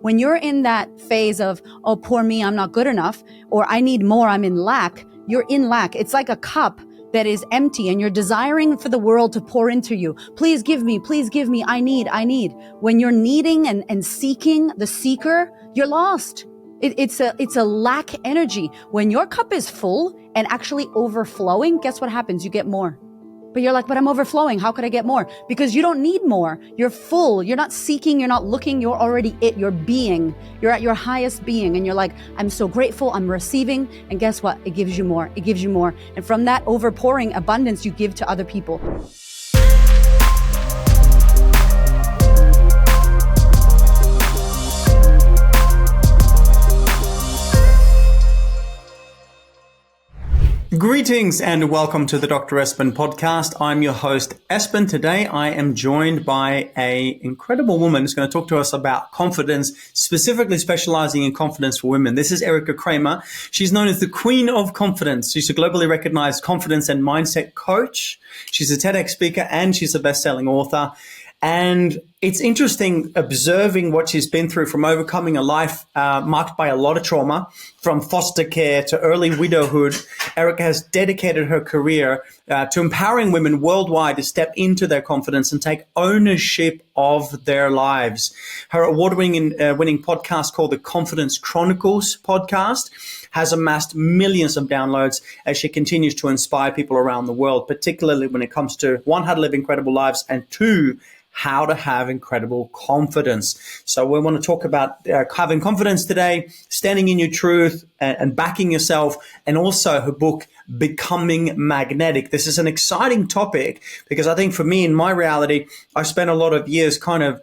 when you're in that phase of, oh, poor me, I'm not good enough, or I need more, I'm in lack, you're in lack. It's like a cup that is empty and you're desiring for the world to pour into you. Please give me, I need. When you're needing and seeking the seeker, you're lost. It's a lack energy. When your cup is full and actually overflowing, guess what happens? You get more. But you're like, but I'm overflowing. How could I get more? Because you don't need more. You're full. You're not seeking. You're not looking. You're already it. You're being. You're at your highest being. And you're like, I'm so grateful. I'm receiving. And guess what? It gives you more. It gives you more. And from that overpouring abundance, you give to other people. Greetings and welcome to the Dr. Espen podcast. I'm your host, Espen. Today I am joined by an incredible woman who's going to talk to us about confidence, specifically specializing in confidence for women. This is Erika Cramer. She's known as the Queen of Confidence. She's a globally recognized confidence and mindset coach. She's a TEDx speaker and she's a best-selling author. And it's interesting observing what she's been through from overcoming a life marked by a lot of trauma, from foster care to early widowhood. Erika has dedicated her career to empowering women worldwide to step into their confidence and take ownership of their lives. Her award-winning podcast called the Confidence Chronicles podcast has amassed millions of downloads as she continues to inspire people around the world, particularly when it comes to one, how to live incredible lives, and two, how to have incredible confidence. So we want to talk about having confidence today, standing in your truth and backing yourself, and also her book, Becoming Magnetic. This is an exciting topic because I think for me, in my reality, I spent a lot of years kind of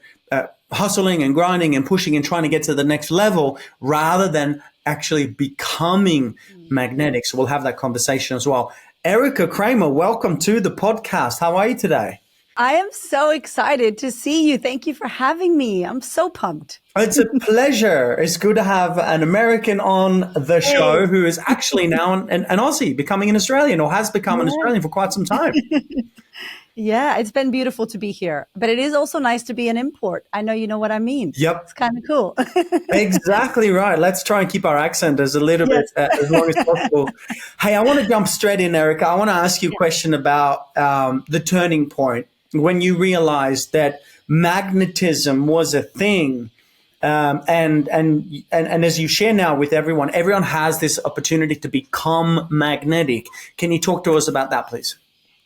hustling and grinding and pushing and trying to get to the next level rather than actually becoming magnetic. So we'll have that conversation as well. Erika Cramer, welcome to the podcast. How are you today? I am so excited to see you. Thank you for having me. I'm so pumped. It's a pleasure. It's good to have an American on the show who is actually now an Aussie, becoming an Australian, or has become an Australian for quite some time. Yeah, it's been beautiful to be here. But it is also nice to be an import. I know you know what I mean. Yep. It's kind of cool. Exactly right. Let's try and keep our accent as a little bit as long as possible. Hey, I want to jump straight in, Erika. I want to ask you a question about the turning point when you realized that magnetism was a thing. And as you share now with everyone has this opportunity to become magnetic. Can you talk to us about that, please?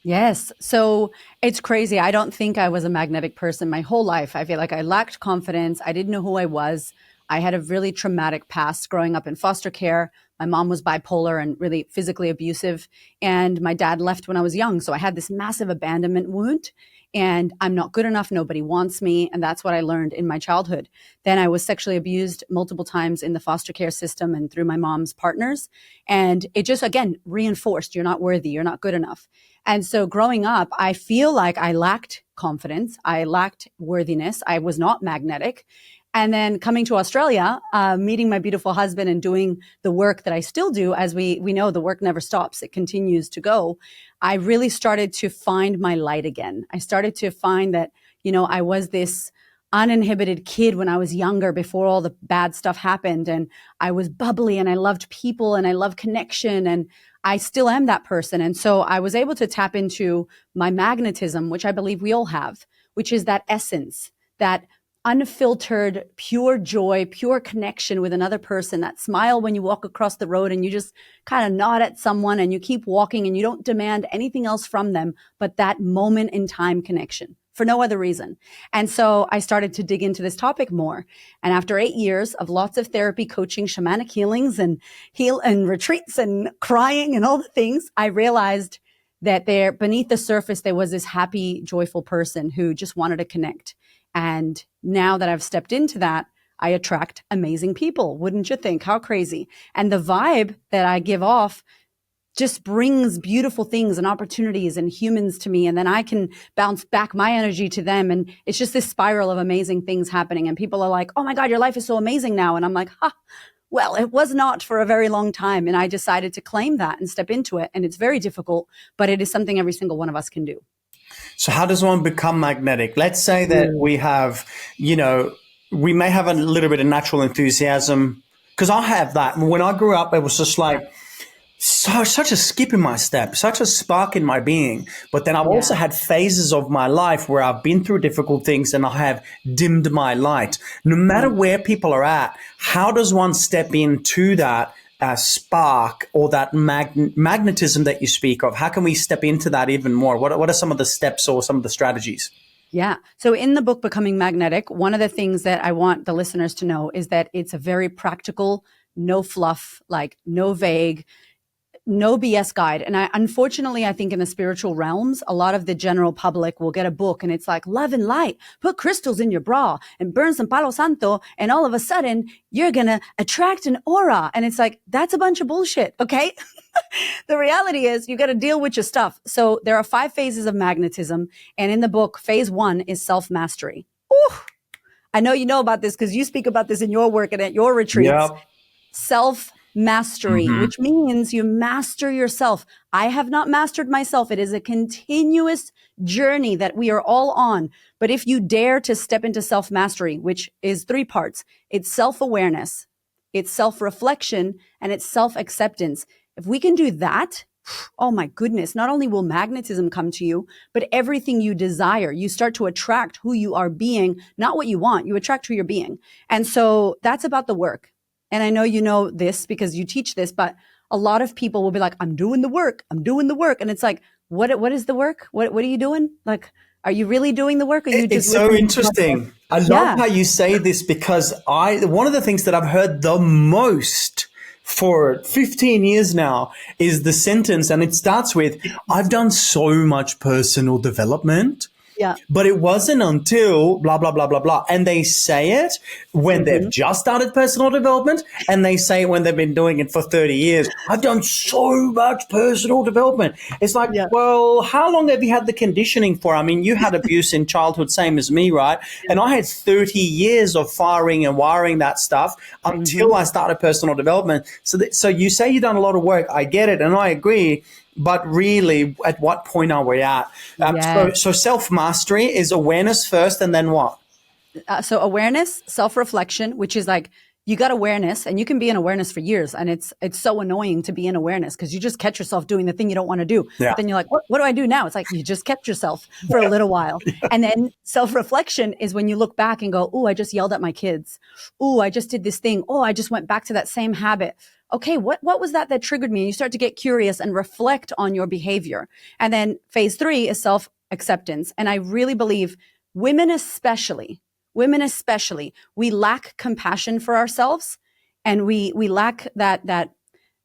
Yes. So it's crazy. I don't think I was a magnetic person my whole life. I feel like I lacked confidence. I didn't know who I was. I had a really traumatic past growing up in foster care. My mom was bipolar and really physically abusive. And my dad left when I was young. So I had this massive abandonment wound. And I'm not good enough. Nobody wants me. And that's what I learned in my childhood. Then I was sexually abused multiple times in the foster care system and through my mom's partners. And it just, again, reinforced, you're not worthy, you're not good enough. And so growing up, I feel like I lacked confidence. I lacked worthiness. I was not magnetic. And then coming to Australia, meeting my beautiful husband and doing the work that I still do, as we know, the work never stops. It continues to go. I really started to find my light again. I started to find that, I was this uninhibited kid when I was younger before all the bad stuff happened. And I was bubbly and I loved people and I loved connection. And I still am that person. And so I was able to tap into my magnetism, which I believe we all have, which is that essence, that unfiltered, pure joy, pure connection with another person, that smile when you walk across the road and you just kind of nod at someone and you keep walking and you don't demand anything else from them, but that moment in time connection for no other reason. And so I started to dig into this topic more. And after 8 years of lots of therapy, coaching, shamanic healings and retreats and crying and all the things, I realized that there beneath the surface, there was this happy, joyful person who just wanted to connect. And now that I've stepped into that, I attract amazing people. Wouldn't you think? How crazy. And the vibe that I give off just brings beautiful things and opportunities and humans to me. And then I can bounce back my energy to them. And it's just this spiral of amazing things happening. And people are like, oh my God, your life is so amazing now. And I'm like, well, it was not for a very long time. And I decided to claim that and step into it. And it's very difficult, but it is something every single one of us can do. So how does one become magnetic? Let's say that we have, we may have a little bit of natural enthusiasm, because I have that. When I grew up, it was just like such a skip in my step, such a spark in my being. But then I've also had phases of my life where I've been through difficult things and I have dimmed my light. No matter where people are at, how does one step into that spark or that magnetism that you speak of? How can we step into that even more? What are some of the steps or some of the strategies? Yeah. So in the book, Becoming Magnetic, one of the things that I want the listeners to know is that it's a very practical, no fluff, like no vague, no BS guide. And unfortunately, I think in the spiritual realms, a lot of the general public will get a book and it's like love and light, put crystals in your bra and burn some Palo Santo. And all of a sudden you're going to attract an aura. And it's like, that's a bunch of bullshit. Okay. The reality is you got to deal with your stuff. So there are 5 phases of magnetism. And in the book, phase 1 is self-mastery. Ooh, I know you know about this because you speak about this in your work and at your retreats. Yep. Self-mastery, which means you master yourself. I have not mastered myself. It is a continuous journey that we are all on. But if you dare to step into self-mastery, which is 3 parts, it's self-awareness, it's self-reflection, and it's self-acceptance. If we can do that, oh my goodness, not only will magnetism come to you, but everything you desire. You start to attract who you are being, not what you want. You attract who you're being. And so that's about the work. And I know you know this because you teach this, but a lot of people will be like, I'm doing the work. I'm doing the work. And it's like, what is the work? What are you doing? Like, are you really doing the work? Or you just it's so interesting. I love how you say this, because one of the things that I've heard the most for 15 years now is the sentence, and it starts with, I've done so much personal development. Yeah. But it wasn't until blah, blah, blah, blah, blah. And they say it when they've just started personal development, and they say it when they've been doing it for 30 years. I've done so much personal development. It's like, well, how long have you had the conditioning for? I mean, you had abuse in childhood, same as me, right? And I had 30 years of firing and wiring that stuff until I started personal development. So you say you've done a lot of work. I get it. And I agree. But really, at what point are we at? So self-mastery is awareness first, and then what? So awareness, self-reflection, which is like, you got awareness, and you can be in awareness for years. And it's so annoying to be in awareness because you just catch yourself doing the thing you don't want to do. Yeah. But then you're like, what do I do now? It's like, you just kept yourself for a little while. And then self-reflection is when you look back and go, oh, I just yelled at my kids. Oh, I just did this thing. Oh, I just went back to that same habit. Okay, what was that triggered me? And you start to get curious and reflect on your behavior. And then phase 3 is self-acceptance. And I really believe women especially, we lack compassion for ourselves, and we lack that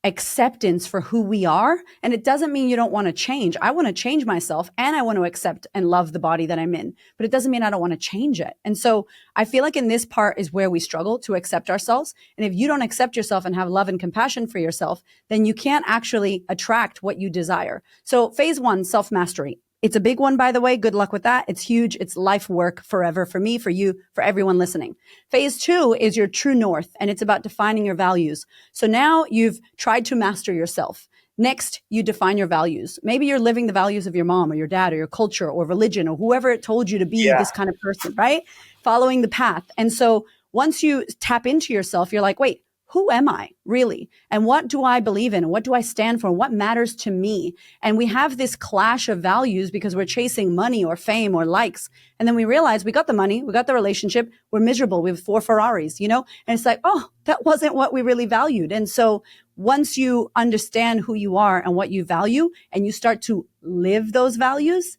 acceptance for who we are. And it doesn't mean you don't want to change. I want to change myself, and I want to accept and love the body that I'm in, but it doesn't mean I don't want to change it. And so I feel like in this part is where we struggle to accept ourselves. And if you don't accept yourself and have love and compassion for yourself, then you can't actually attract what you desire. So phase 1, self-mastery. It's a big one, by the way. Good luck with that. It's huge. It's life work forever, for me, for you, for everyone listening. Phase 2 is your true north, and it's about defining your values. So now you've tried to master yourself. Next, you define your values. Maybe you're living the values of your mom or your dad or your culture or religion or whoever it told you to be this kind of person, right? Following the path. And so once you tap into yourself, you're like, wait, who am I really? And what do I believe in? What do I stand for? What matters to me? And we have this clash of values because we're chasing money or fame or likes. And then we realize we got the money, we got the relationship, we're miserable. We have 4 Ferraris, And it's like, oh, that wasn't what we really valued. And so once you understand who you are and what you value, and you start to live those values,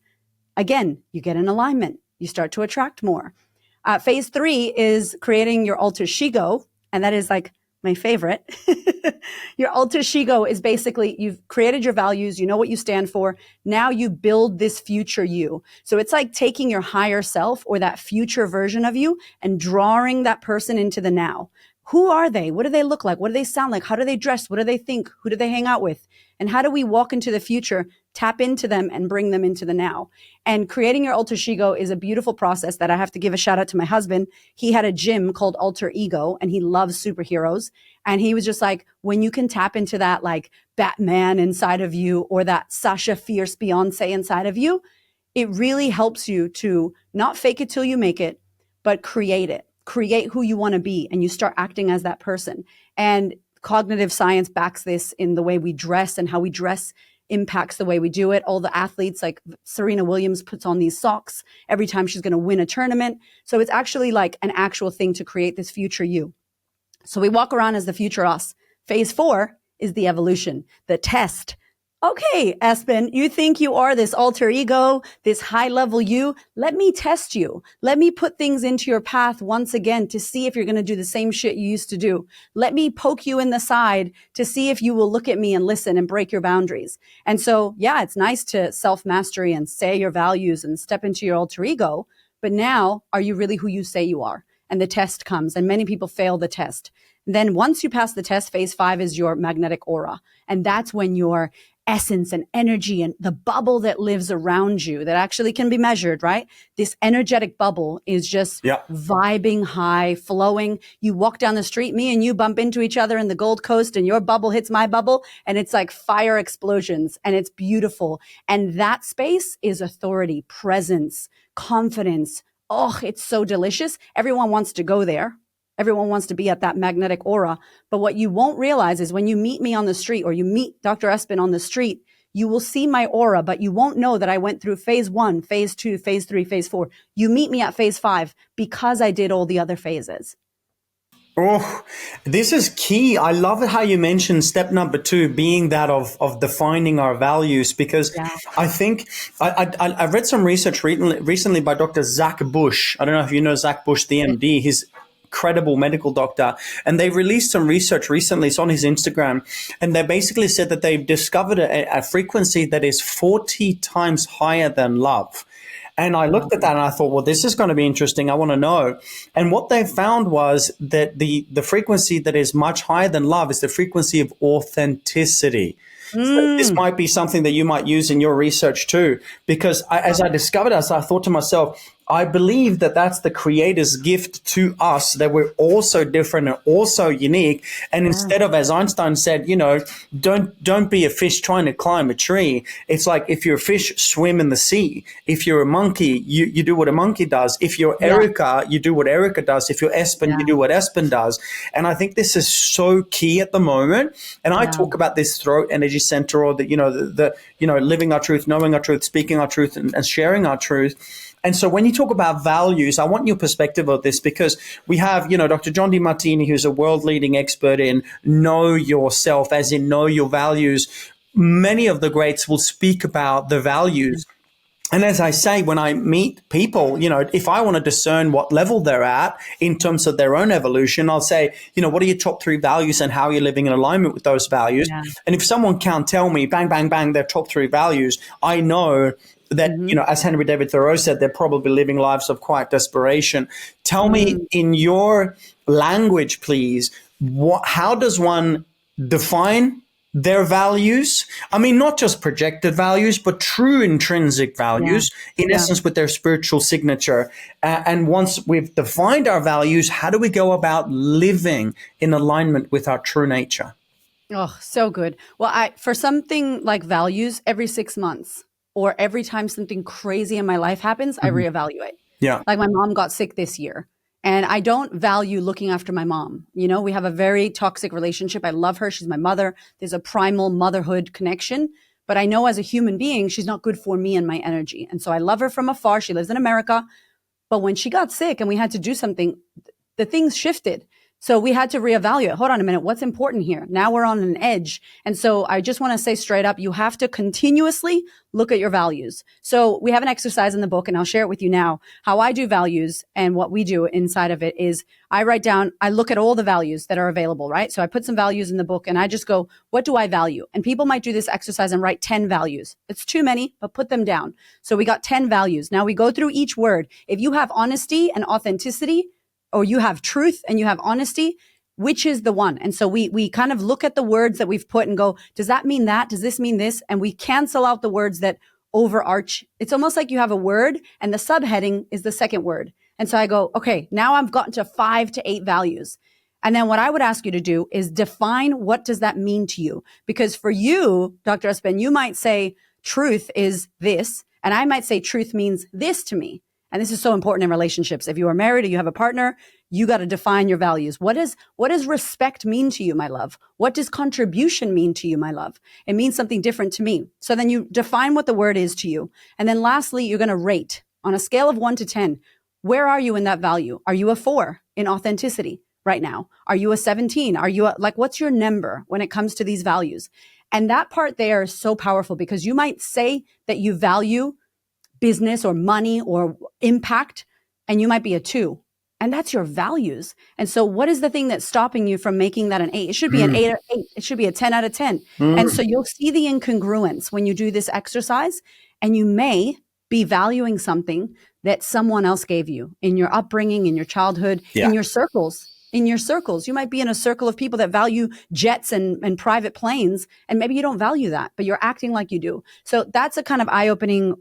again, you get in alignment. You start to attract more. Phase 3 is creating your alter ego. And that is like my favorite. Your alter ego is basically, you've created your values, you know what you stand for. Now you build this future you. So it's like taking your higher self or that future version of you and drawing that person into the now. Who are they? What do they look like? What do they sound like? How do they dress? What do they think? Who do they hang out with? And how do we walk into the future, tap into them and bring them into the now? And creating your alter ego is a beautiful process that I have to give a shout out to my husband. He had a gym called Alter Ego, and he loves superheroes. And he was just like, when you can tap into that like Batman inside of you or that Sasha Fierce Beyonce inside of you, it really helps you to not fake it till you make it, but create it. create who you want to be and you start acting as that person. And cognitive science backs this in the way we dress, and how we dress impacts the way we do it. All the athletes, like Serena Williams, puts on these socks every time she's going to win a tournament. So it's actually like an actual thing to create this future you. So we walk around as the future us. Phase 4 is the evolution, the test. Okay, Espen, you think you are this alter ego, this high level you? Let me test you. Let me put things into your path once again to see if you're going to do the same shit you used to do. Let me poke you in the side to see if you will look at me and listen and break your boundaries. And so, yeah, it's nice to self-mastery and say your values and step into your alter ego. But now, are you really who you say you are? And the test comes, and many people fail the test. Then once you pass the test, phase 5 is your magnetic aura. And that's when your essence and energy and the bubble that lives around you that actually can be measured, right? This energetic bubble is just vibing high, flowing. You walk down the street, me and you bump into each other in the Gold Coast, and your bubble hits my bubble, and it's like fire explosions, and it's beautiful. And that space is authority, presence, confidence. Oh, it's so delicious. Everyone wants to go there. Everyone wants to be at that magnetic aura. But what you won't realize is when you meet me on the street, or you meet Dr. Espen on the street, you will see my aura, but you won't know that I went through phase 1, phase 2, phase 3, phase 4. You meet me at phase 5 because I did all the other phases. Oh, this is key. I love how you mentioned step number 2 being that of defining our values, because I think I read some research recently by Dr. Zach Bush. I don't know if you know Zach Bush, the MD. He's incredible medical doctor, and they released some research recently. It's on his Instagram, and they basically said that they've discovered a frequency that is 40 times higher than love. And I looked at that and I thought, well, this is going to be interesting. I want to know. And what they found was that the frequency that is much higher than love is the frequency of authenticity. So this might be something that you might use in your research too, because as I discovered this, I thought to myself, I believe that that's the creator's gift to us, that we're also different and also unique. And instead of, as Einstein said, don't be a fish trying to climb a tree. It's like, if you're a fish, swim in the sea. If you're a monkey, you do what a monkey does. If you're Erika, you do what Erika does. If you're Espen, you do what Espen does. And I think this is so key at the moment. And I talk about this throat energy center, or the living our truth, knowing our truth, speaking our truth, and sharing our truth. And so when you talk about values, I want your perspective of this, because we have, Dr. John DeMartini, who's a world-leading expert in know yourself, as in know your values. Many of the greats will speak about the values. And as I say, when I meet people, if I want to discern what level they're at in terms of their own evolution, I'll say, what are your top 3 values and how are you living in alignment with those values? Yeah. And if someone can't tell me, bang, bang, bang, their top 3 values, I know that, as Henry David Thoreau said, they're probably living lives of quiet desperation. Tell me in your language, please, how does one define their values? I mean, not just projected values, but true intrinsic values, in essence, with their spiritual signature. And once we've defined our values, how do we go about living in alignment with our true nature? Oh, so good. Well, for something like values, every 6 months, or every time something crazy in my life happens, I reevaluate. Yeah. Like my mom got sick this year, and I don't value looking after my mom. We have a very toxic relationship. I love her. She's my mother. There's a primal motherhood connection, but I know as a human being, she's not good for me and my energy. And so I love her from afar. She lives in America. But when she got sick and we had to do something, the things shifted. So we had to reevaluate. Hold on a minute. What's important here? Now we're on an edge. And so I just want to say straight up, you have to continuously look at your values. So we have an exercise in the book, and I'll share it with you now. How I do values and what we do inside of it is I write down, I look at all the values that are available, right? So I put some values in the book and I just go, what do I value? And people might do this exercise and write 10 values. It's too many, but put them down. So we got 10 values. Now we go through each word. If you have honesty and authenticity, or you have truth and you have honesty, which is the one? And so we kind of look at the words that we've put and go, does that mean that? Does this mean this? And we cancel out the words that overarch. It's almost like you have a word and the subheading is the second word. And so I go, okay, now I've gotten to 5 to 8 values. And then what I would ask you to do is define, what does that mean to you? Because for you, Dr. Espen, you might say truth is this, and I might say truth means this to me. And this is so important in relationships. If you are married or you have a partner, you got to define your values. What does respect mean to you, my love? What does contribution mean to you, my love? It means something different to me. So then you define what the word is to you. And then lastly, you're going to rate on a scale of 1 to 10. Where are you in that value? Are you a 4 in authenticity right now? Are you a 17? Are you what's your number when it comes to these values? And that part there is so powerful, because you might say that you value business or money or impact, and you might be a 2. And that's your values. And so what is the thing that's stopping you from making that an 8? It should be an 8 or 8. It should be a 10 out of 10. And so you'll see the incongruence when you do this exercise, and you may be valuing something that someone else gave you in your upbringing, in your childhood, in your circles. In your circles, you might be in a circle of people that value jets and private planes, and maybe you don't value that, but you're acting like you do. So that's a kind of eye-opening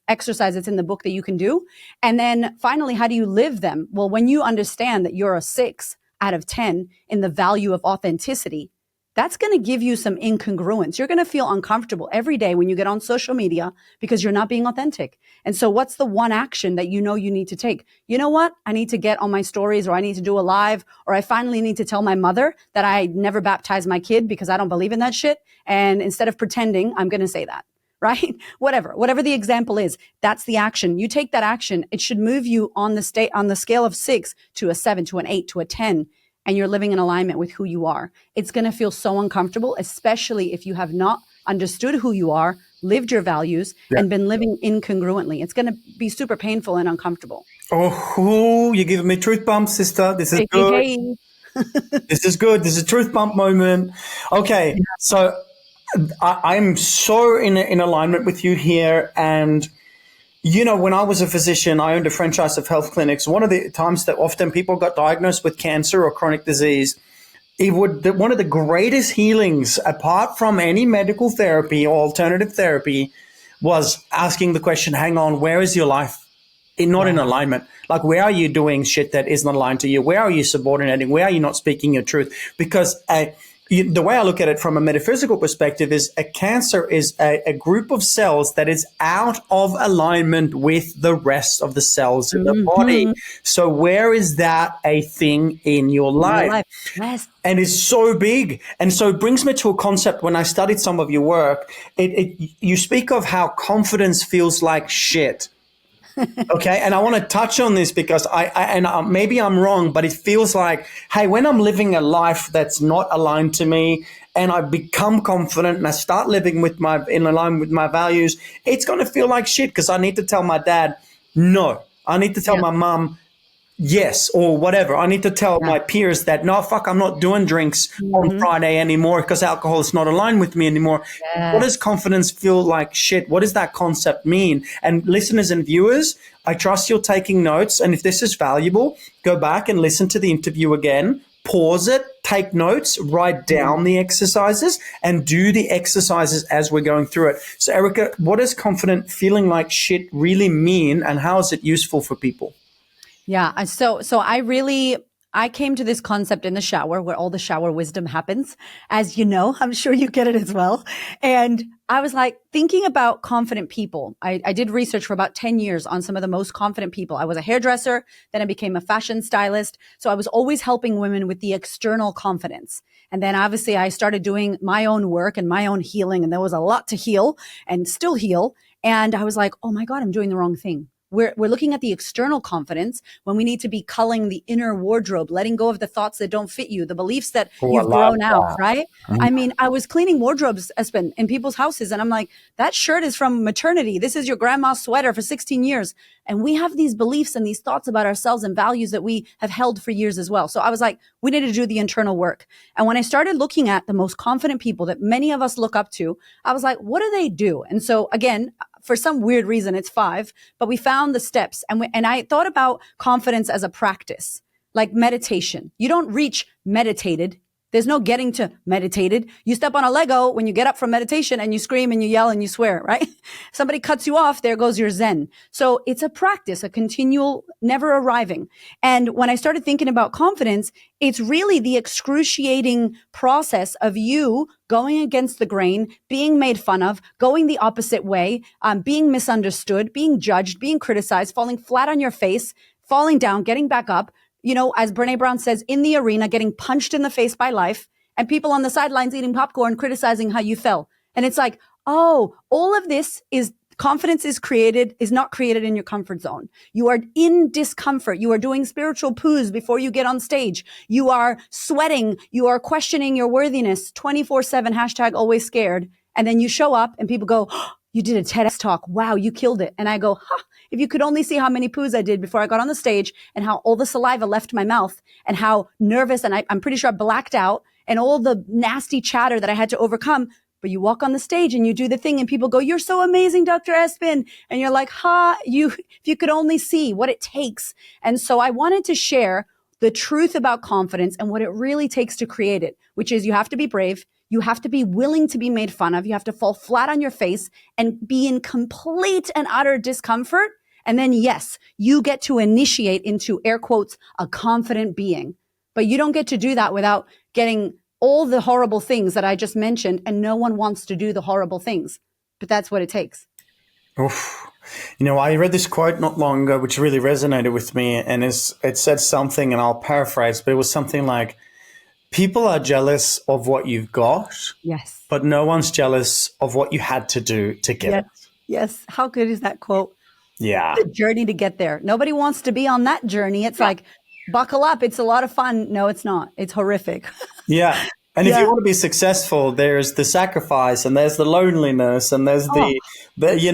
exercise that's in the book that you can do. And then finally, how do you live them? Well, when you understand that you're a 6 out of 10 in the value of authenticity, that's going to give you some incongruence. You're going to feel uncomfortable every day when you get on social media because you're not being authentic. And so what's the one action that you know you need to take? You know what? I need to get on my stories, or I need to do a live, or I finally need to tell my mother that I never baptized my kid because I don't believe in that shit. And instead of pretending, I'm going to say that, right? Whatever the example is, that's the action. You take that action. It should move you on the scale of 6 to a 7 to an 8 to a 10. And you're living in alignment with who you are. It's going to feel so uncomfortable, especially if you have not understood who you are, lived your values, and been living incongruently. It's going to be super painful and uncomfortable. Oh, you're giving me truth bumps, sister. This is good. Hey. This is good. This is a truth bump moment. Okay, so I'm so in alignment with you here. And you know, when I was a physician, I owned a franchise of health clinics. One of the times that often people got diagnosed with cancer or chronic disease, one of the greatest healings, apart from any medical therapy or alternative therapy, was asking the question, hang on, where is your life not in alignment? Like, where are you doing shit that isn't aligned to you? Where are you subordinating? Where are you not speaking your truth? Because the way I look at it from a metaphysical perspective is a cancer is a group of cells that is out of alignment with the rest of the cells in the body. So where is that a thing in your life? Yes. And it's so big. And so it brings me to a concept. When I studied some of your work, you speak of how confidence feels like shit. Okay. And I want to touch on this because maybe I'm wrong, but it feels like, hey, when I'm living a life that's not aligned to me and I become confident and I start living in alignment with my values, it's going to feel like shit because I need to tell my dad, no. I need to tell my mom, yes, or whatever. I need to tell my peers that, no, fuck, I'm not doing drinks on Friday anymore because alcohol is not aligned with me anymore. Yes. What does confidence feel like shit? What does that concept mean? And listeners and viewers, I trust you're taking notes. And if this is valuable, go back and listen to the interview again, pause it, take notes, write down the exercises, and do the exercises as we're going through it. So, Erika, what does confident feeling like shit really mean, and how is it useful for people? Yeah. So I came to this concept in the shower, where all the shower wisdom happens. As you know, I'm sure you get it as well. And I was like thinking about confident people. I did research for about 10 years on some of the most confident people. I was a hairdresser, then I became a fashion stylist. So I was always helping women with the external confidence. And then obviously I started doing my own work and my own healing. And there was a lot to heal and still heal. And I was like, oh my God, I'm doing the wrong thing. We're looking at the external confidence when we need to be culling the inner wardrobe, letting go of the thoughts that don't fit you, the beliefs that you've grown out, right? I mean, I was cleaning wardrobes, Espen, in people's houses, and I'm like, that shirt is from maternity. This is your grandma's sweater for 16 years. And we have these beliefs and these thoughts about ourselves and values that we have held for years as well. So I was like, we need to do the internal work. And when I started looking at the most confident people that many of us look up to, I was like, what do they do? And so again, for some weird reason, it's 5, but we found the steps. And I thought about confidence as a practice, like meditation. You don't reach meditated. There's no getting to meditated. You step on a Lego when you get up from meditation and you scream and you yell and you swear, right? Somebody cuts you off, there goes your Zen. So it's a practice, a continual, never arriving. And when I started thinking about confidence, it's really the excruciating process of you going against the grain, being made fun of, going the opposite way, being misunderstood, being judged, being criticized, falling flat on your face, falling down, getting back up, as Brene Brown says, in the arena, getting punched in the face by life, and people on the sidelines eating popcorn, criticizing how you fell. And it's like, oh, all of this is confidence is not created in your comfort zone. You are in discomfort. You are doing spiritual poos before you get on stage. You are sweating. You are questioning your worthiness 24/7, #always scared. And then you show up and people go, oh, you did a TEDx talk. Wow, you killed it. And I go, if you could only see how many poos I did before I got on the stage and how all the saliva left my mouth and how nervous, and I'm pretty sure I blacked out, and all the nasty chatter that I had to overcome. But you walk on the stage and you do the thing and people go, you're so amazing, Dr. Espen. And you're like, if you could only see what it takes. And so I wanted to share the truth about confidence and what it really takes to create it, which is you have to be brave. You have to be willing to be made fun of. You have to fall flat on your face and be in complete and utter discomfort. And then, yes, you get to initiate into, air quotes, a confident being. But you don't get to do that without getting all the horrible things that I just mentioned, and no one wants to do the horrible things. But that's what it takes. Oof. I read this quote not long ago, which really resonated with me, and it said something, and I'll paraphrase, but it was something like, people are jealous of what you've got, yes, but no one's jealous of what you had to do to get it. Yes. How good is that quote? Yeah. The journey to get there. Nobody wants to be on that journey. It's like, buckle up. It's a lot of fun. No, it's not. It's horrific. Yeah. And if you want to be successful, there's the sacrifice and there's the loneliness and there's the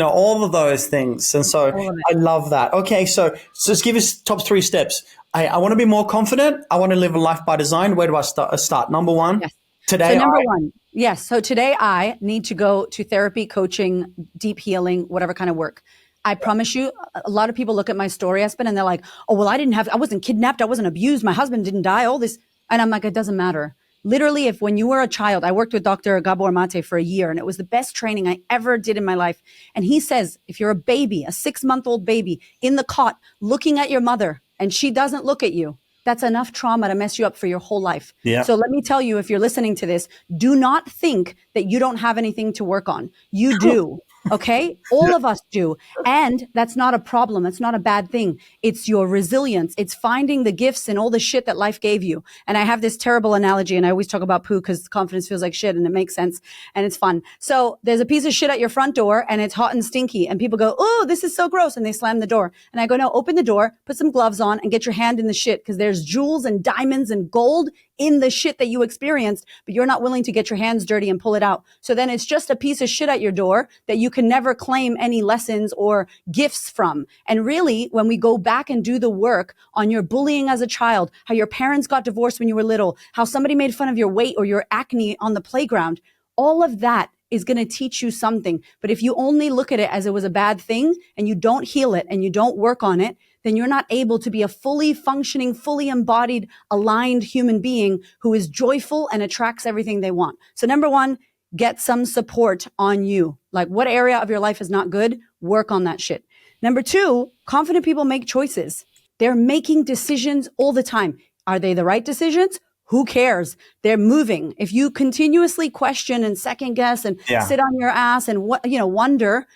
all of those things. And so I love that. Okay. So just give us top 3 steps. I want to be more confident. I want to live a life by design. Where do I start? Number 1, today. So number 1. Yes. So today I need to go to therapy, coaching, deep healing, whatever kind of work. I promise you, a lot of people look at my story, Espen, and they're like, oh, well, I wasn't kidnapped. I wasn't abused. My husband didn't die, all this. And I'm like, it doesn't matter. Literally, if when you were a child, I worked with Dr. Gabor Mate for a year, and it was the best training I ever did in my life. And he says, if you're a baby, a 6-month-old baby in the cot, looking at your mother, and she doesn't look at you, that's enough trauma to mess you up for your whole life. Yeah. So let me tell you, if you're listening to this, do not think that you don't have anything to work on. You do. Okay. All of us do. And that's not a problem. That's not a bad thing. It's your resilience. It's finding the gifts and all the shit that life gave you. And I have this terrible analogy, and I always talk about poo because confidence feels like shit and it makes sense and it's fun. So there's a piece of shit at your front door and it's hot and stinky and people go, oh, this is so gross. And they slam the door. And I go, no, open the door, put some gloves on and get your hand in the shit, because there's jewels and diamonds and gold in the shit that you experienced, but you're not willing to get your hands dirty and pull it out. So then it's just a piece of shit at your door that you can never claim any lessons or gifts from. And really, when we go back and do the work on your bullying as a child, how your parents got divorced when you were little, how somebody made fun of your weight or your acne on the playground, all of that is going to teach you something. But if you only look at it as it was a bad thing and you don't heal it and you don't work on it, then you're not able to be a fully functioning, fully embodied, aligned human being who is joyful and attracts everything they want. So number 1, get some support on you. Like, what area of your life is not good? Work on that shit. Number 2, confident people make choices. They're making decisions all the time. Are they the right decisions? Who cares? They're moving. If you continuously question and second guess and sit on your ass and wonder,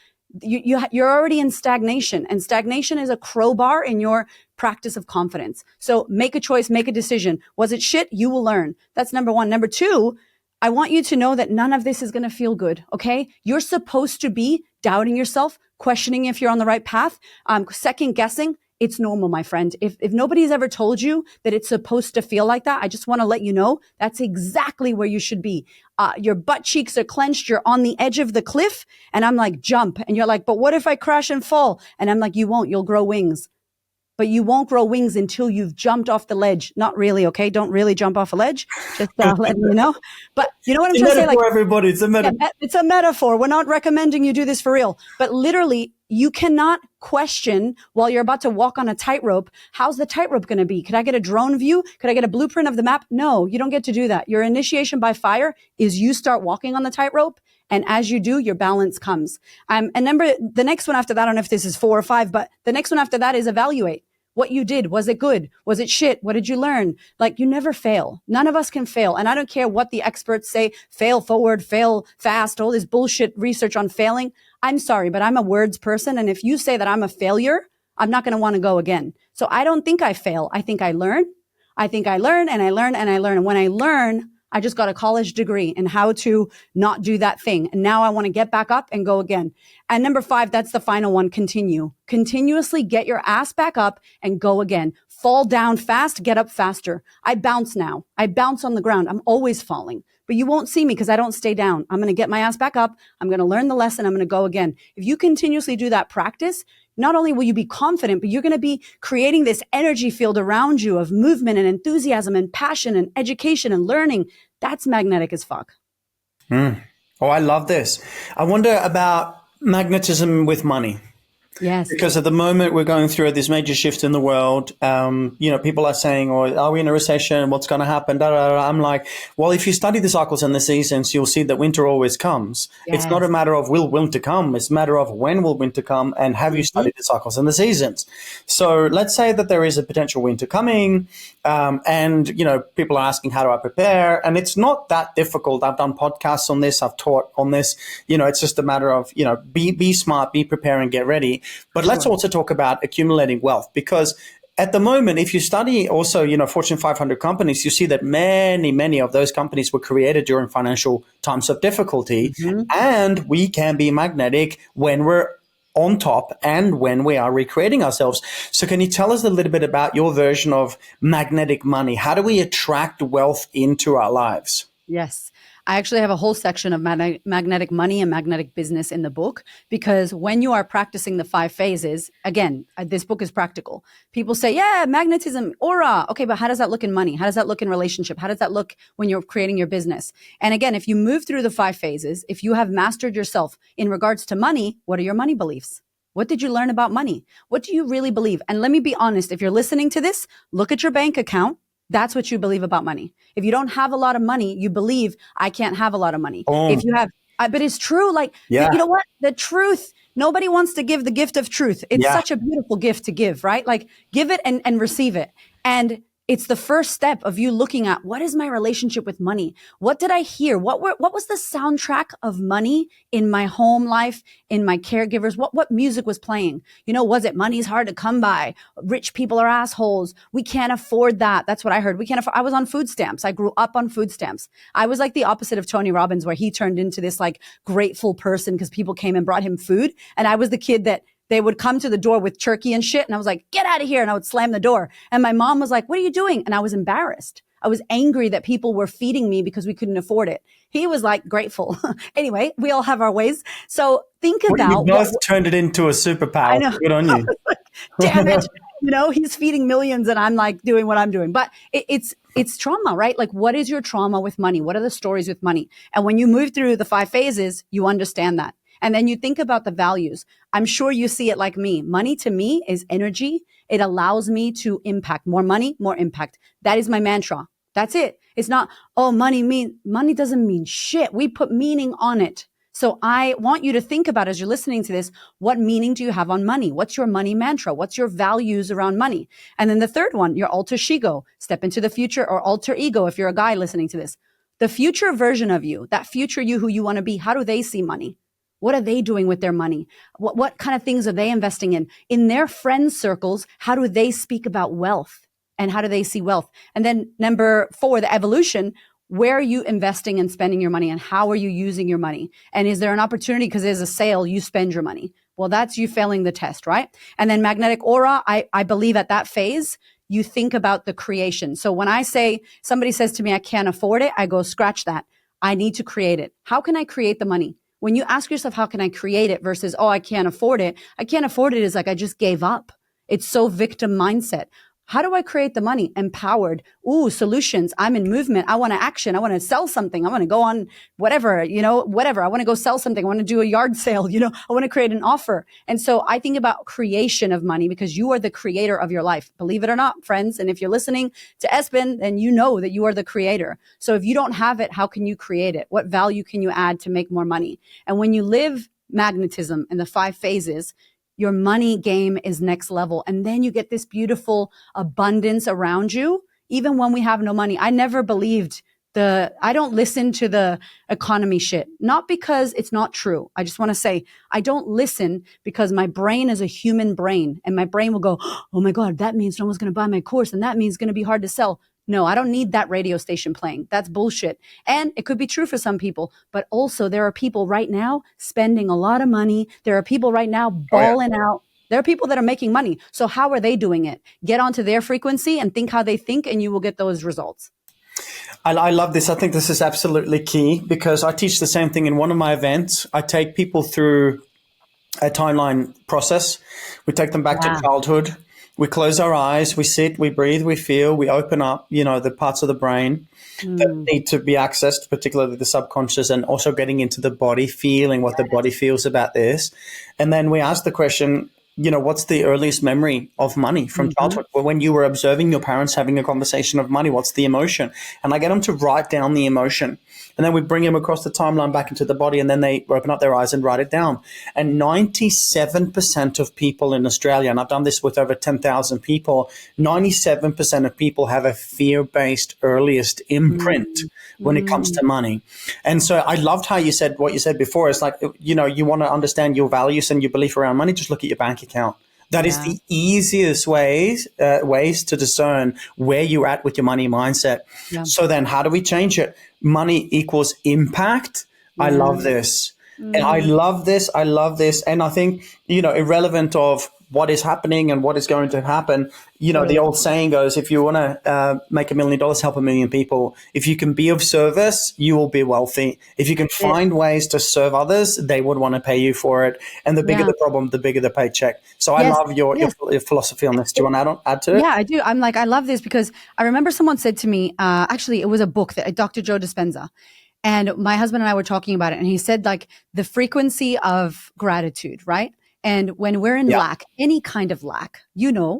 you're already in stagnation, and stagnation is a crowbar in your practice of confidence. So make a choice, make a decision. Was it shit? You will learn. That's number 1. Number 2, I want you to know that none of this is going to feel good. Okay. You're supposed to be doubting yourself, questioning if you're on the right path, second guessing. It's normal, my friend. If nobody's ever told you that it's supposed to feel like that, I just want to let you know that's exactly where you should be. Your butt cheeks are clenched. You're on the edge of the cliff. And I'm like, jump. And you're like, but what if I crash and fall? And I'm like, you won't. You'll grow wings. But you won't grow wings until you've jumped off the ledge. Not really, okay? Don't really jump off a ledge. Just letting you know. But you know what I'm trying to say? Like, everybody, it's a metaphor. Yeah, it's a metaphor. We're not recommending you do this for real. But literally, you cannot question while you're about to walk on a tightrope. How's the tightrope going to be? Could I get a drone view? Could I get a blueprint of the map? No, you don't get to do that. Your initiation by fire is you start walking on the tightrope. And as you do, your balance comes. And the next one after that, I don't know if this is 4 or 5, but the next one after that is evaluate. What you did. Was it good? Was it shit? What did you learn? Like, you never fail. None of us can fail. And I don't care what the experts say, fail forward, fail fast, all this bullshit research on failing. I'm sorry, but I'm a words person. And if you say that I'm a failure, I'm not going to want to go again. So I don't think I fail. I think I learn. I think I learn and I learn and I learn. And when I learn, I just got a college degree in how to not do that thing. And now I want to get back up and go again. And number 5, that's the final one. Continue. Continuously get your ass back up and go again. Fall down fast, get up faster. I bounce now. I bounce on the ground. I'm always falling, but you won't see me because I don't stay down. I'm going to get my ass back up. I'm going to learn the lesson. I'm going to go again. If you continuously do that practice, not only will you be confident, but you're going to be creating this energy field around you of movement and enthusiasm and passion and education and learning. That's magnetic as fuck. Oh, I love this. I wonder about magnetism with money. Yes. Because at the moment we're going through this major shift in the world. People are saying, are we in a recession? What's going to happen? Da, da, da. I'm like, well, if you study the cycles and the seasons, you'll see that winter always comes. Yes. It's not a matter of will winter come. It's a matter of when will winter come and have you studied the cycles and the seasons? So let's say that there is a potential winter coming and people are asking, how do I prepare? And it's not that difficult. I've done podcasts on this. I've taught on this. It's just a matter of, be smart, be prepared and get ready. But let's also talk about accumulating wealth, because at the moment, if you study also, Fortune 500 companies, you see that many of those companies were created during financial times of difficulty. Mm-hmm. And we can be magnetic when we're on top and when we are recreating ourselves. So can you tell us a little bit about your version of magnetic money? How do we attract wealth into our lives? Yes. I actually have a whole section of magnetic money and magnetic business in the book, because when you are practicing the 5 phases, again, this book is practical. People say, yeah, magnetism, aura. Okay, but how does that look in money? How does that look in relationship? How does that look when you're creating your business? And again, if you move through the 5 phases, if you have mastered yourself in regards to money, what are your money beliefs? What did you learn about money? What do you really believe? And let me be honest, if you're listening to this, look at your bank account. That's what you believe about money. If you don't have a lot of money, you believe I can't have a lot of money. If you have, but it's true. You know what? The truth, nobody wants to give the gift of truth. It's such a beautiful gift to give, right? Like give it and receive it. And it's the first step of you looking at, what is my relationship with money? What did I hear? What was the soundtrack of money in my home life, in my caregivers? What music was playing? Was it money's hard to come by? Rich people are assholes. We can't afford that. That's what I heard. We can't afford. I was on food stamps. I grew up on food stamps. I was like the opposite of Tony Robbins, where he turned into this like grateful person because people came and brought him food. And I was the kid that they would come to the door with turkey and shit. And I was like, get out of here. And I would slam the door. And my mom was like, what are you doing? And I was embarrassed. I was angry that people were feeding me because we couldn't afford it. He was like grateful. Anyway, we all have our ways. So think about you both turned it into a superpower. I know. Good on you. Like, damn it. He's feeding millions and I'm like doing what I'm doing. But it's trauma, right? Like, what is your trauma with money? What are the stories with money? And when you move through the 5 phases, you understand that. And then you think about the values. I'm sure you see it like me. Money to me is energy. It allows me to impact. More money, more impact. That is my mantra. That's it. It's not, money doesn't mean shit. We put meaning on it. So I want you to think about, as you're listening to this, what meaning do you have on money? What's your money mantra? What's your values around money? And then the third one, your alter ego, step into the future, or alter ego if you're a guy listening to this. The future version of you, that future you who you want to be, how do they see money? What are they doing with their money? What kind of things are they investing in? In their friends' circles, how do they speak about wealth? And how do they see wealth? And then number 4, the evolution. Where are you investing and spending your money? And how are you using your money? And is there an opportunity because there's a sale, you spend your money? Well, that's you failing the test, right? And then magnetic aura, I believe at that phase, you think about the creation. So when somebody says to me, I can't afford it, I go, scratch that. I need to create it. How can I create the money? When you ask yourself, how can I create it versus, I can't afford it. I can't afford it is like, I just gave up. It's so victim mindset. How do I create the money? Empowered. Solutions. I'm in movement. I want to action. I want to sell something. I want to go on whatever. I want to go sell something. I want to do a yard sale. I want to create an offer. And so I think about creation of money because you are the creator of your life. Believe it or not, friends. And if you're listening to Espen, then you know that you are the creator. So if you don't have it, how can you create it? What value can you add to make more money? And when you live magnetism in the 5 phases, your money game is next level. And then you get this beautiful abundance around you, even when we have no money. I never believed I don't listen to the economy shit, not because it's not true. I just want to say I don't listen because my brain is a human brain, and my brain will go, oh my God, that means no one's going to buy my course, and that means it's going to be hard to sell. No, I don't need that radio station playing. That's bullshit. And it could be true for some people, but also there are people right now spending a lot of money. There are people right now balling out. There are people that are making money. So how are they doing it? Get onto their frequency and think how they think, and you will get those results. I love this. I think this is absolutely key because I teach the same thing in one of my events. I take people through a timeline process. We take them back to childhood. We close our eyes, we sit, we breathe, we feel, we open up, the parts of the brain that need to be accessed, particularly the subconscious, and also getting into the body, feeling what the body feels about this. And then we ask the question, what's the earliest memory of money from childhood? Well, when you were observing your parents having a conversation of money, what's the emotion? And I get them to write down the emotion. And then we bring them across the timeline back into the body, and then they open up their eyes and write it down. And 97% of people in Australia, and I've done this with over 10,000 people, 97% of people have a fear-based earliest imprint when it comes to money. And so I loved how you said what you said before. It's like, you want to understand your values and your belief around money, just look at your bank account. That is the easiest ways to discern where you're at with your money mindset. Yeah. So then how do we change it? Money equals impact. I love this. And I love this. I love this. And I think, irrelevant of what is happening and what is going to happen, the old saying goes, if you want to make $1 million, help 1 million people. If you can be of service, you will be wealthy. If you can find ways to serve others, they would want to pay you for it. And the bigger the problem, the bigger the paycheck. So I love your philosophy on this. Do you want to add to it? Yeah, I do. I'm like, I love this because I remember someone said to me, actually, it was a book that Dr. Joe Dispenza. And my husband and I were talking about it. And he said like the frequency of gratitude, right? And when we're in lack, any kind of lack,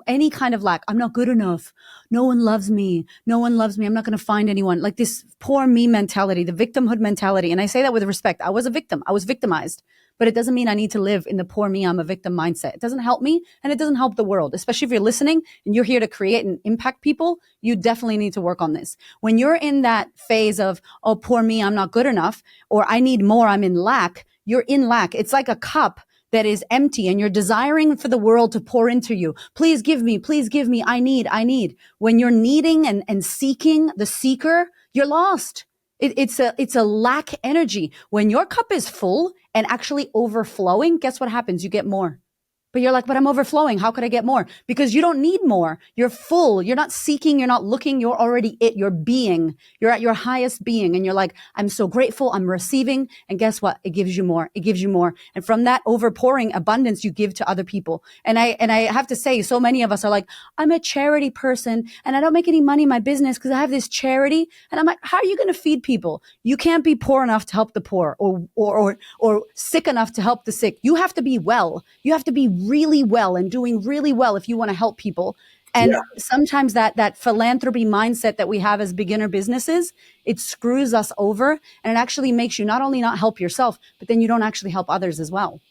any kind of lack, I'm not good enough. No one loves me. No one loves me. I'm not going to find anyone. Like this poor me mentality, the victimhood mentality. And I say that with respect. I was a victim. I was victimized. But it doesn't mean I need to live in the poor me, I'm a victim mindset. It doesn't help me, and it doesn't help the world. Especially if you're listening and you're here to create and impact people, you definitely need to work on this. When you're in that phase of, oh, poor me, I'm not good enough, or I need more, I'm in lack, you're in lack. It's like a cup that is empty and you're desiring for the world to pour into you. Please give me, I need. When you're needing and seeking the seeker, you're lost. It's a lack energy. When your cup is full and actually overflowing, guess what happens? You get more. But you're like, but I'm overflowing. How could I get more? Because you don't need more. You're full. You're not seeking. You're not looking. You're already it. You're being. You're at your highest being. And you're like, I'm so grateful. I'm receiving. And guess what? It gives you more. It gives you more. And from that overpouring abundance, you give to other people. And I have to say, so many of us are like, I'm a charity person and I don't make any money in my business because I have this charity. And I'm like, how are you going to feed people? You can't be poor enough to help the poor or sick enough to help the sick. You have to be well. You have to be really well and doing really well if you want to help people. And sometimes that philanthropy mindset that we have as beginner businesses, it screws us over, and it actually makes you not only not help yourself, but then you don't actually help others as well.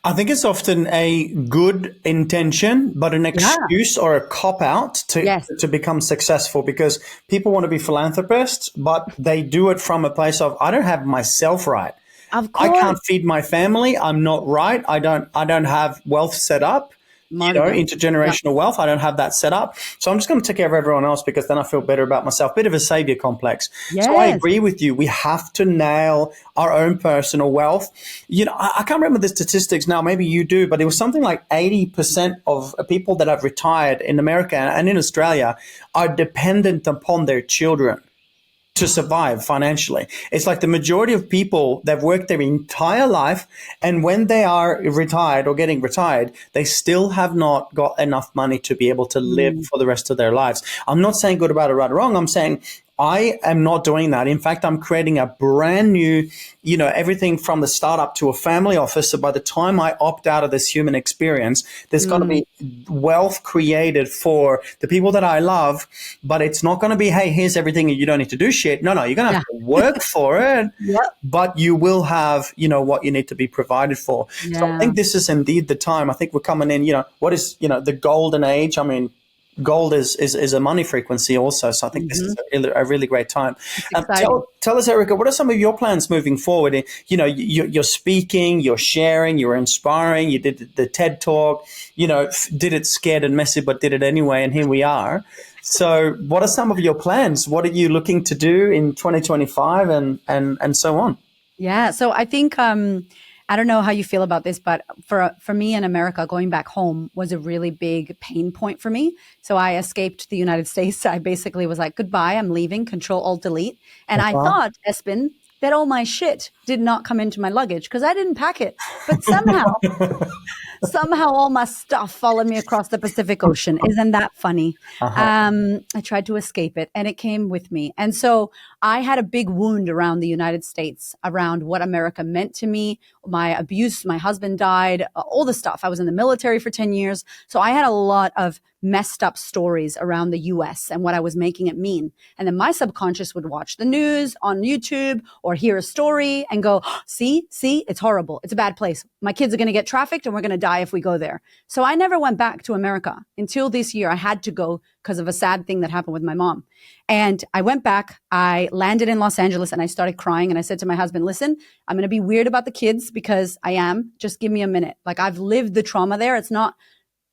I think it's often a good intention, but an excuse or a cop-out to become successful, because people want to be philanthropists, but they do it from a place of, I don't have myself right. Of course. I can't feed my family. I'm not right. I don't have wealth set up, intergenerational wealth. I don't have that set up. So I'm just going to take care of everyone else because then I feel better about myself. Bit of a savior complex. Yes. So I agree with you. We have to nail our own personal wealth. I can't remember the statistics now. Maybe you do, but it was something like 80% of people that have retired in America and in Australia are dependent upon their children to survive financially. It's like the majority of people that work their entire life, and when they are retired or getting retired, they still have not got enough money to be able to live for the rest of their lives. I'm not saying good about it, right or wrong. I'm saying I am not doing that. In fact, I'm creating a brand new, everything from the startup to a family office. So by the time I opt out of this human experience, there's going to be wealth created for the people that I love, but it's not going to be, hey, here's everything and you don't need to do shit. No, you're going to have to work for it, but you will have, what you need to be provided for. So I think this is indeed the time. I think we're coming in, what is, the golden age? I mean, gold is a money frequency also. So I think this is a really great time. It's exciting. Tell us, Erika, what are some of your plans moving forward? You know, you're speaking, you're sharing, you're inspiring. You did the TED Talk. You know, did it scared and messy, but did it anyway, and here we are. So, what are some of your plans? What are you looking to do in 2025, and so on? Yeah. So I think I don't know how you feel about this, but for me in America, going back home was a really big pain point for me. So I escaped the United States. I basically was like, goodbye, I'm leaving, Control Alt Delete. And I thought, Espen, that all my shit did not come into my luggage because I didn't pack it. But somehow all my stuff followed me across the Pacific Ocean. Isn't that funny? I tried to escape it and it came with me. And so I had a big wound around the United States, around what America meant to me, my abuse, my husband died, all the stuff. I was in the military for 10 years. So I had a lot of messed up stories around the US and what I was making it mean. And then my subconscious would watch the news on YouTube or hear a story and go, see, it's horrible. It's a bad place. My kids are going to get trafficked and we're going to die if we go there. So I never went back to America until this year. I had to go because of a sad thing that happened with my mom. And I went back, I landed in Los Angeles and I started crying. And I said to my husband, listen, I'm going to be weird about the kids because I am. Just give me a minute. Like I've lived the trauma there. It's not,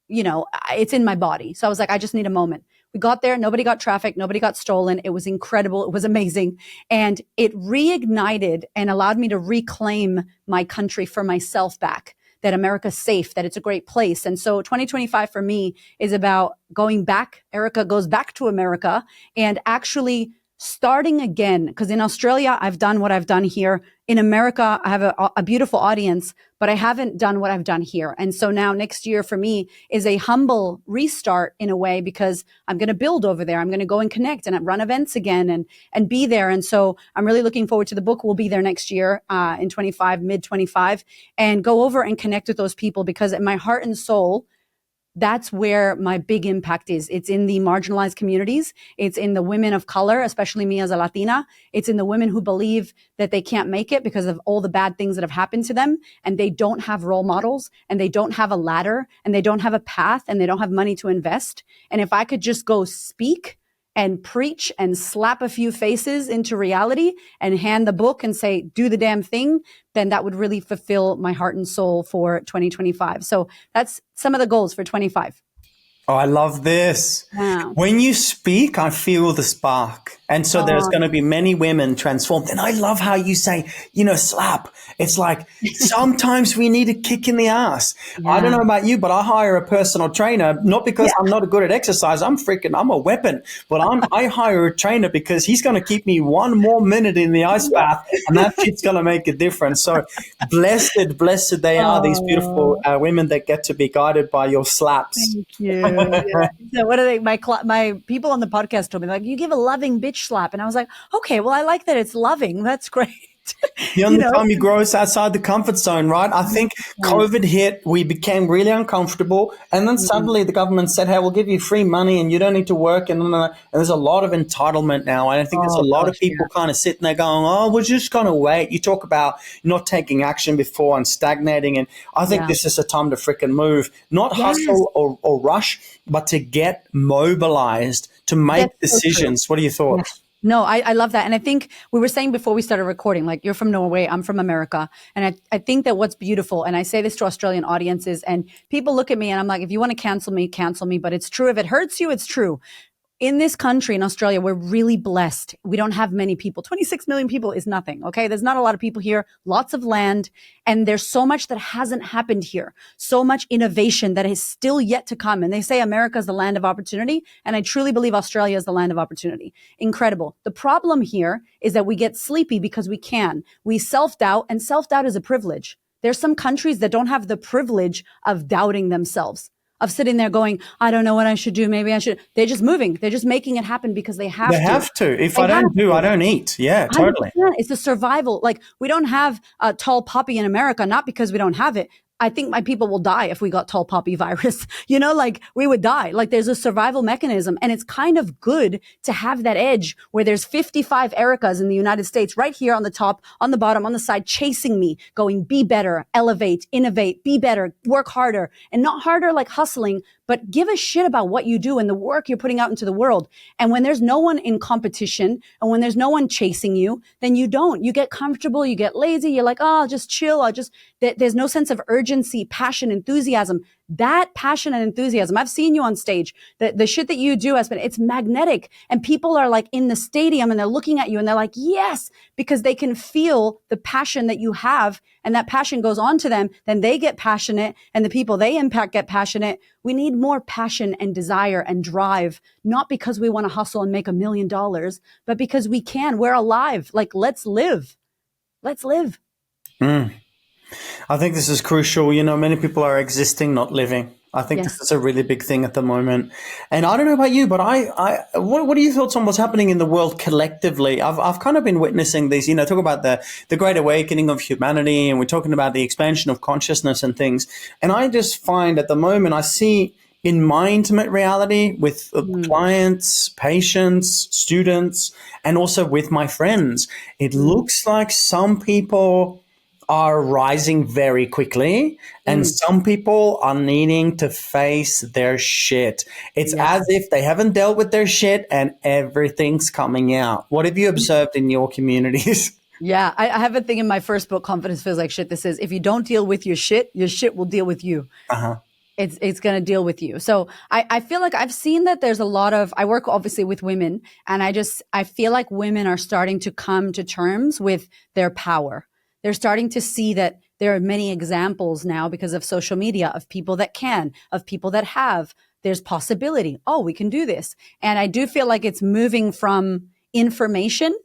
you know, it's in my body. So I was like, I just need a moment. We got there. Nobody got trafficked. Nobody got stolen. It was incredible. It was amazing. And it reignited and allowed me to reclaim my country for myself back, that America's safe, that it's a great place. And so 2025 for me is about going back. Erika goes back to America and actually starting again. Because in Australia, I've done what I've done here. In America, I have a beautiful audience, but I haven't done what I've done here. And so now next year for me is a humble restart in a way, because I'm going to build over there. I'm going to go and connect and run events again and be there. And so I'm really looking forward to the book. We'll be there next year in 25, mid 25, and go over and connect with those people, because in my heart and soul, that's where my big impact is. It's in the marginalized communities. It's in the women of color, especially me as a Latina. It's in the women who believe that they can't make it because of all the bad things that have happened to them. And they don't have role models, and they don't have a ladder, and they don't have a path, and they don't have money to invest. And if I could just go speak and preach and slap a few faces into reality and hand the book and say, do the damn thing, then that would really fulfill my heart and soul for 2025. So that's some of the goals for 25. Oh, I love this. Wow. When you speak, I feel the spark. And so there's going to be many women transformed. And I love how you say, you know, slap. It's like sometimes we need a kick in the ass. Yeah. I don't know about you, but I hire a personal trainer, not because I'm not good at exercise. I'm a weapon. But I hire a trainer because he's going to keep me one more minute in the ice bath, and that shit's going to make a difference. So blessed they are, these beautiful women that get to be guided by your slaps. Thank you. Yeah. So what are they? My people on the podcast told me, like, you give a loving bitch slap, and I was like, okay, well, I like that it's loving. That's great. The only time you grow is outside the comfort zone, right? I think COVID hit, we became really uncomfortable, and then suddenly the government said, hey, we'll give you free money and you don't need to work. And there's a lot of entitlement now. And I think there's a lot of people kind of sitting there going, oh, we're just going to wait. You talk about not taking action before and stagnating. And I think this is a time to freaking move, not hustle or rush, but to get mobilized, to make decisions. What are your thoughts? Yeah. No, I love that. And I think we were saying before we started recording, like, you're from Norway, I'm from America. And I think that what's beautiful, and I say this to Australian audiences, and people look at me and I'm like, if you want to cancel me, but it's true. If it hurts you, it's true. In this country, in Australia, we're really blessed. We don't have many people. 26 million people is nothing, okay? There's not a lot of people here, lots of land, and there's so much that hasn't happened here, so much innovation that is still yet to come. And they say America is the land of opportunity, and I truly believe Australia is the land of opportunity. Incredible. The problem here is that we get sleepy because we can. We self-doubt, and self-doubt is a privilege. There's some countries that don't have the privilege of doubting themselves, of sitting there going, I don't know what I should do. Maybe I should. They're just moving. They're just making it happen because they have to. They have to. If I don't do, I don't eat. Yeah, totally. It's a survival. Like, we don't have a tall poppy in America, not because we don't have it. I think my people will die if we got tall poppy virus. You know, like, we would die. Like, there's a survival mechanism. And it's kind of good to have that edge where there's 55 Erikas in the United States right here on the top, on the bottom, on the side, chasing me, going, be better, elevate, innovate, be better, work harder, and not harder like hustling, but give a shit about what you do and the work you're putting out into the world. And when there's no one in competition and when there's no one chasing you, then you get comfortable, you get lazy. You're like, oh, I'll just chill. There's no sense of urgency, passion, enthusiasm. That passion and enthusiasm, I've seen you on stage, the shit that you do, Espen, it's magnetic. And people are like in the stadium and they're looking at you and they're like, yes, because they can feel the passion that you have, and that passion goes on to them. Then they get passionate, and the people they impact get passionate. We need more passion and desire and drive, not because we want to hustle and make $1 million, but because we can. We're alive. Like, let's live. Let's live. I think this is crucial. Many people are existing, not living. I think this is a really big thing at the moment. And I don't know about you, but what are your thoughts on what's happening in the world collectively? I've kind of been witnessing these, talk about the great awakening of humanity, and we're talking about the expansion of consciousness and things. And I just find at the moment, I see in my intimate reality with clients, patients, students, and also with my friends, it looks like some people are rising very quickly, and some people are needing to face their shit. It's as if they haven't dealt with their shit and everything's coming out. What have you observed in your communities? Yeah, I have a thing in my first book, Confidence Feels Like Shit, that says, if you don't deal with your shit will deal with you. It's going to deal with you. So I feel like I've seen that there's a lot of, I work obviously with women, and I feel like women are starting to come to terms with their power. They're starting to see that there are many examples now because of social media of people that can, of people that have. There's possibility. Oh, we can do this. And I do feel like it's moving from information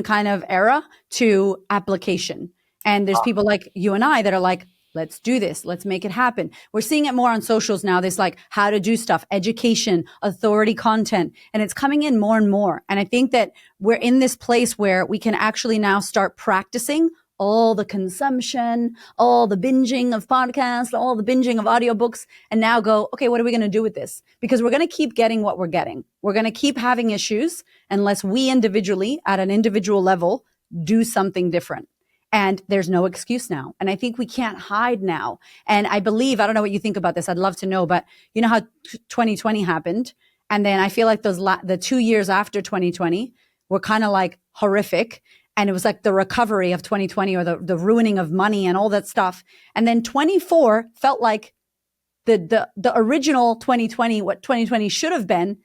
kind of era to application. And there's people like you and I that are like, let's do this. Let's make it happen. We're seeing it more on socials now. There's like how to do stuff, education, authority content, and it's coming in more and more. And I think that we're in this place where we can actually now start practicing all the consumption, all the binging of podcasts, all the binging of audiobooks, and now go, okay, what are we going to do with this? Because we're going to keep getting what we're getting. We're going to keep having issues unless we individually, at an individual level, do something different. And there's no excuse now. And I think we can't hide now. And I believe, I don't know what you think about this. I'd love to know, but you know how 2020 happened? And then I feel like the 2 years after 2020 were kind of like horrific. And it was like the recovery of 2020 or the ruining of money and all that stuff. And then 24 felt like the original 2020, what 2020 should have been.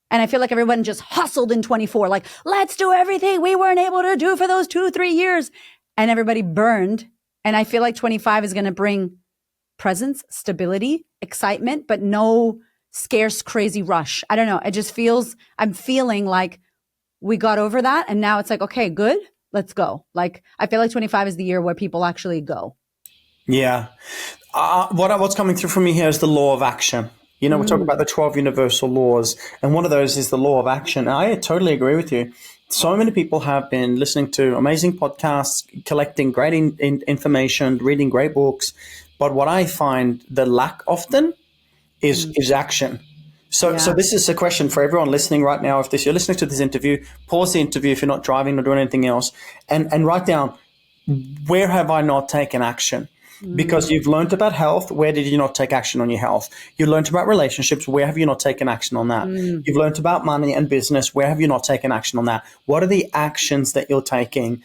And I feel like everyone just hustled in 24, like, let's do everything we weren't able to do for those 2-3 years. And everybody burned. And I feel like 25 is going to bring presence, stability, excitement, but no scarce, crazy rush. I don't know. I'm feeling like we got over that. And now it's like, okay, good. Let's go. Like, I feel like 25 is the year where people actually go. Yeah. What's coming through for me here is the law of action. We talk about the 12 universal laws, and one of those is the law of action. And I totally agree with you. So many people have been listening to amazing podcasts, collecting great information, reading great books. But what I find the lack often is action. So this is a question for everyone listening right now. If you're listening to this interview, pause the interview if you're not driving or doing anything else, and write down, where have I not taken action? Because you've learned about health. Where did you not take action on your health? You learned about relationships. Where have you not taken action on that? You've learned about money and business. Where have you not taken action on that? What are the actions that you're taking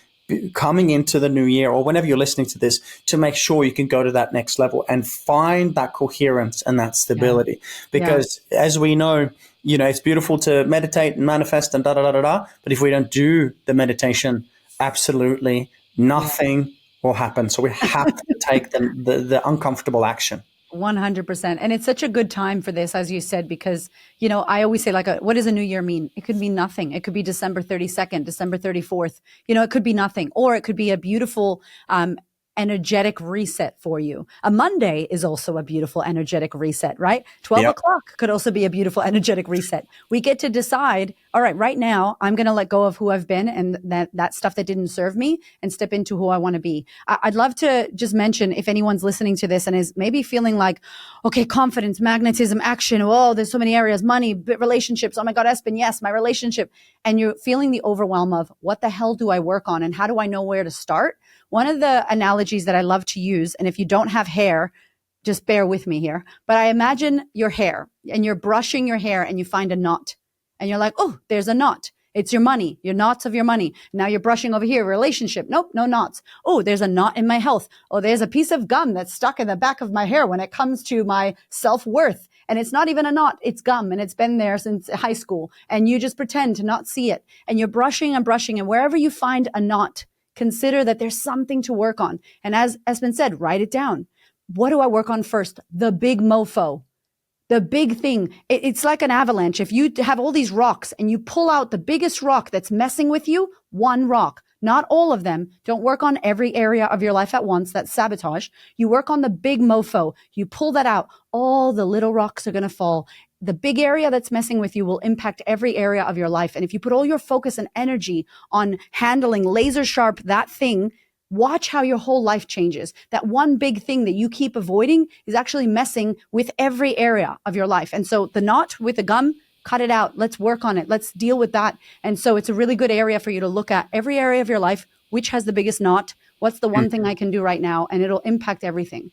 coming into the new year or whenever you're listening to this to make sure you can go to that next level and find that coherence and that stability? Because as we know, it's beautiful to meditate and manifest and da-da-da-da-da. But if we don't do the meditation, absolutely nothing will happen. So we have to take the uncomfortable action. 100%. And it's such a good time for this, as you said, because, I always say, like, what does a new year mean? It could mean nothing. It could be December 32nd, December 34th. It could be nothing, or it could be a beautiful, energetic reset for you. A Monday is also a beautiful energetic reset, right? 12 o'clock could also be a beautiful energetic reset. We get to decide, all right now I'm going to let go of who I've been and that stuff that didn't serve me and step into who I want to be. I'd love to just mention, if anyone's listening to this and is maybe feeling like, okay, confidence, magnetism, action. Oh, there's so many areas, money, relationships. Oh my God, Espen, yes, my relationship. And you're feeling the overwhelm of what the hell do I work on and how do I know where to start? One of the analogies that I love to use, and if you don't have hair, just bear with me here. But I imagine your hair and you're brushing your hair and you find a knot and you're like, oh, there's a knot. It's your money, your knots of your money. Now you're brushing over here, relationship. Nope, no knots. Oh, there's a knot in my health. Oh, there's a piece of gum that's stuck in the back of my hair when it comes to my self-worth. And it's not even a knot, it's gum, and it's been there since high school. And you just pretend to not see it. And you're brushing and brushing, and wherever you find a knot, consider that there's something to work on. And as Espen said, write it down. What do I work on first? The big mofo. The big thing. It's like an avalanche. If you have all these rocks and you pull out the biggest rock that's messing with you, one rock, not all of them. Don't work on every area of your life at once. That's sabotage. You work on the big mofo. You pull that out. All the little rocks are going to fall. The big area that's messing with you will impact every area of your life. And if you put all your focus and energy on handling laser sharp that thing, watch how your whole life changes. That one big thing that you keep avoiding is actually messing with every area of your life. And so the knot with the gum, cut it out. Let's work on it. Let's deal with that. And so it's a really good area for you to look at every area of your life. Which has the biggest knot? What's the one thing I can do right now? And it'll impact everything.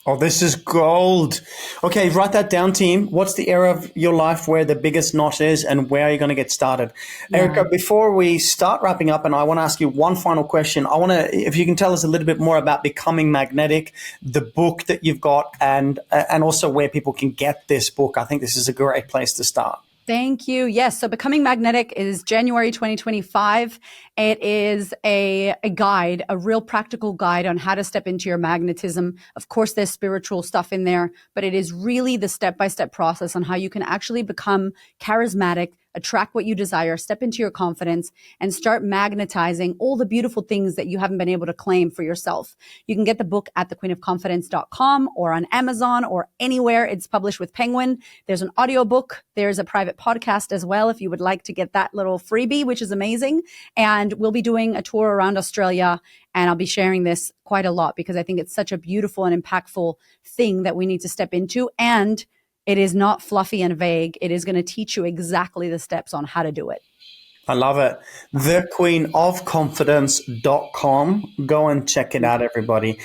Oh, this is gold. Okay, write that down, team. What's the area of your life where the biggest knot is and where are you going to get started? Yeah. Erika, before we start wrapping up, and I want to ask you one final question. I want to, if you can tell us a little bit more about Becoming Magnetic, the book that you've got, and also where people can get this book. I think this is a great place to start. Thank you. Yes. So Becoming Magnetic is January 2025. It is a guide, a real practical guide on how to step into your magnetism. Of course, there's spiritual stuff in there, but it is really the step-by-step process on how you can actually become charismatic, attract what you desire, step into your confidence, and start magnetizing all the beautiful things that you haven't been able to claim for yourself. You can get the book at thequeenofconfidence.com or on Amazon or anywhere. It's published with Penguin. There's an audiobook. There's a private podcast as well if you would like to get that little freebie, which is amazing. And we'll be doing a tour around Australia, and I'll be sharing this quite a lot because I think it's such a beautiful and impactful thing that we need to step into. And it is not fluffy and vague. It is going to teach you exactly the steps on how to do it. I love it. thequeenofconfidence.com. Go and check it out, everybody.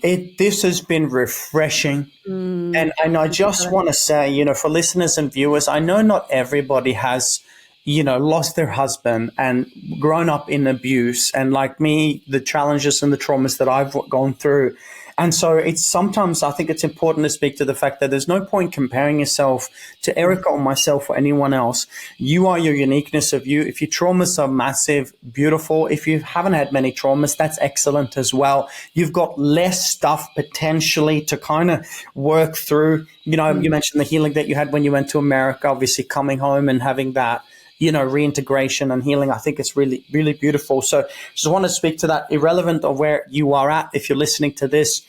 This has been refreshing. And I just want to say, for listeners and viewers, I know not everybody has, lost their husband and grown up in abuse. And like me, the challenges and the traumas that I've gone through. And so sometimes I think it's important to speak to the fact that there's no point comparing yourself to Erika or myself or anyone else. You are your uniqueness of you. If your traumas are massive, beautiful. If you haven't had many traumas, that's excellent as well. You've got less stuff potentially to kind of work through. You mentioned the healing that you had when you went to America, obviously coming home and having that, reintegration and healing. I think it's really, really beautiful. So just want to speak to that, irrelevant of where you are at. If you're listening to this,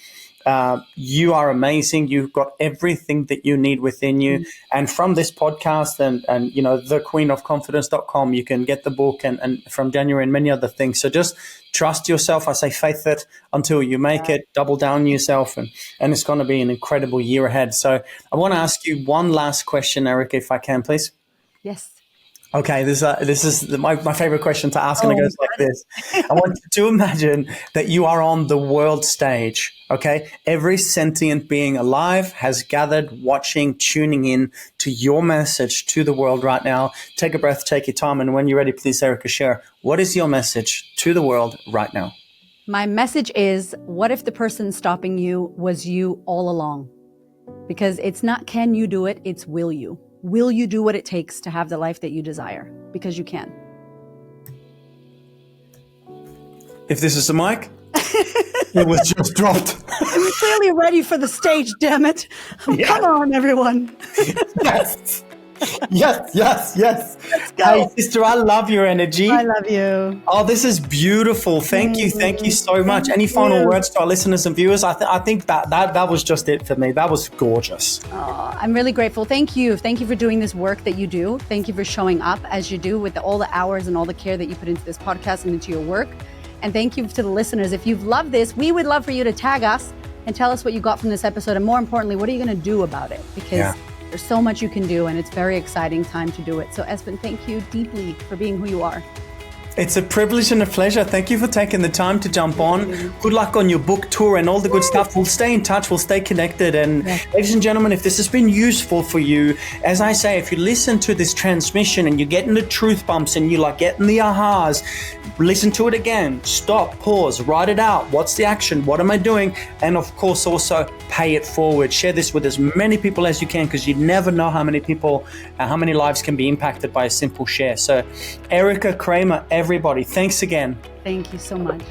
you are amazing. You've got everything that you need within you. And from this podcast and thequeenofconfidence.com, you can get the book and from January and many other things. So just trust yourself. I say faith it until you make it, double down on yourself. And it's going to be an incredible year ahead. So I want to ask you one last question, Erika, if I can, please. Yes. Okay, this is my favorite question to ask, and it goes like this. I want you to imagine that you are on the world stage, okay? Every sentient being alive has gathered, watching, tuning in to your message to the world right now. Take a breath, take your time, and when you're ready, please, Erika, share. What is your message to the world right now? My message is, what if the person stopping you was you all along? Because it's not can you do it, it's will you. Will you do what it takes to have the life that you desire? Because you can. If this is a mic, it was just dropped. I'm clearly ready for the stage, damn it. Yeah. Come on, everyone. Yes. Yes. Let's go. Hey, sister, I love your energy. I love you. Oh, this is beautiful. Thank you so much. Any final words to our listeners and viewers? I think that was just it for me. That was gorgeous. Oh, I'm really grateful. Thank you for doing this work that you do. Thank you for showing up as you do with all the hours and all the care that you put into this podcast and into your work. And thank you to the listeners. If you've loved this, we would love for you to tag us and tell us what you got from this episode. And more importantly, what are you going to do about it? Because there's so much you can do, and it's a very exciting time to do it. So Espen, thank you deeply for being who you are. It's a privilege and a pleasure. Thank you for taking the time to jump on. Good luck on your book tour and all the good stuff. We'll stay in touch. We'll stay connected. And ladies and gentlemen, if this has been useful for you, as I say, if you listen to this transmission and you're getting the truth bumps and you're like getting the ahas, listen to it again. Stop, pause, write it out. What's the action? What am I doing? And of course, also pay it forward. Share this with as many people as you can, because you never know how many people, how many lives can be impacted by a simple share. So Erika Cramer, everybody, thanks again. Thank you so much.